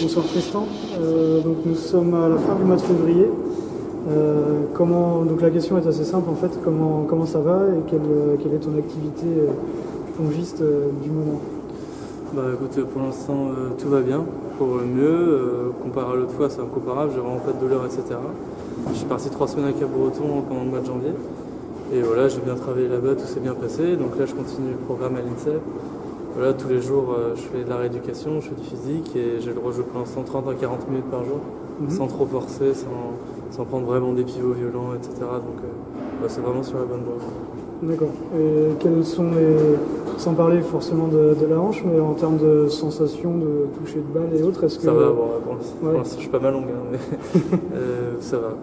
Bonsoir Tristan. Donc nous sommes à la fin du mois de février. Donc la question est assez simple en fait. Comment ça va et quelle est ton activité longiste du moment? Bah écoute, pour l'instant tout va bien, pour le mieux, comparé à l'autre fois c'est incomparable, j'ai vraiment pas de douleur, etc. Je suis parti 3 semaines à Cap-Breton pendant le mois de janvier, et voilà, j'ai bien travaillé là-bas, tout s'est bien passé, donc là je continue le programme à l'INSEP. Voilà, tous les jours je fais de la rééducation, je fais du physique, et j'ai le droit de jouer pour l'instant 30 à 40 minutes par jour, sans trop forcer, sans prendre vraiment des pivots violents, etc. Donc c'est vraiment sur la bonne voie. D'accord. Et quels sont sans parler forcément de la hanche, mais en termes de sensations, de toucher de balle et autres, est-ce que... Ça va, bon, pour l'instant je suis pas mal longue, hein, mais ça va.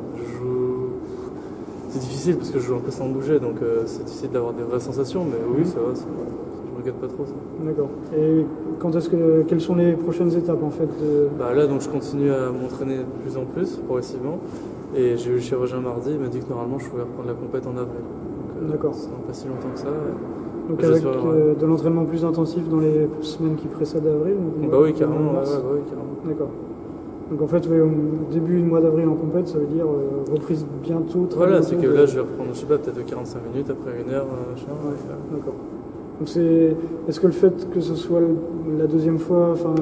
C'est difficile parce que je joue un peu sans bouger, donc c'est difficile d'avoir des vraies sensations, mais oui, ça va, je regrette pas trop ça. D'accord. Et quelles sont les prochaines étapes en fait Bah là, donc je continue à m'entraîner de plus en plus, progressivement, et j'ai eu le chirurgien mardi, il m'a dit que normalement je pouvais reprendre la compète en avril. D'accord. Ça n'a pas si longtemps que ça. Donc avec de l'entraînement plus intensif dans les semaines qui précèdent avril? Bah oui, carrément. Carrément. D'accord. Donc en fait, au début du mois d'avril en compète, ça veut dire reprise bientôt, très voilà, bientôt. C'est que là, je vais reprendre, je sais pas, peut-être de 45 minutes, après 1 heure, machin. Ouais, d'accord. Donc est-ce que le fait que ce soit la deuxième fois, enfin,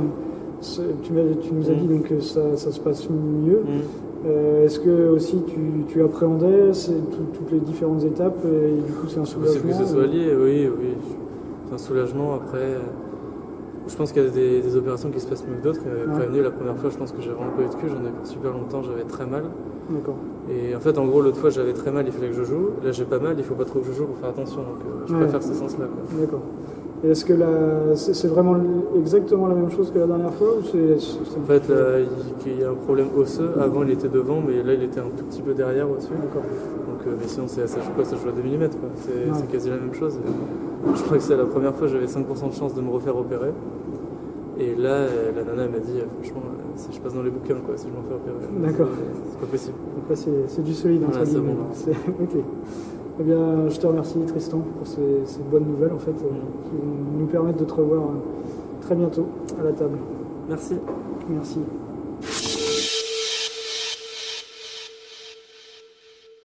tu nous as dit donc que ça se passe mieux. Est-ce que aussi tu appréhendais toutes les différentes étapes et du coup c'est un soulagement? C'est possible que ce soit lié, oui. C'est un soulagement. Après, je pense qu'il y a des opérations qui se passent mieux que d'autres. Prévenu, la première fois, je pense que j'avais vraiment pas eu de queue, j'en ai pour super longtemps, j'avais très mal. D'accord. Et en fait, en gros, l'autre fois, j'avais très mal, il fallait que je joue. Là, j'ai pas mal, il faut pas trop que je joue pour faire attention. Donc, je préfère ce sens-là. D'accord. Et est-ce que c'est vraiment exactement la même chose que la dernière fois ou En fait, il y a un problème osseux. Avant, il était devant, mais là, il était un tout petit peu derrière au-dessus. D'accord. Donc, mais sinon, ça joue quoi? Ça joue à 2 mm. C'est quasi la même chose. Je crois que c'est la première fois, j'avais 5% de chance de me refaire opérer. Et là, la nana m'a dit, franchement, si je passe dans les bouquins, quoi, si je m'en fais opérer. D'accord. C'est pas possible. Donc là, c'est du solide. Voilà, c'est bon. Ok. Eh bien, je te remercie Tristan pour ces bonnes nouvelles en fait, qui vont nous permettre de te revoir très bientôt à la table. Merci. Merci.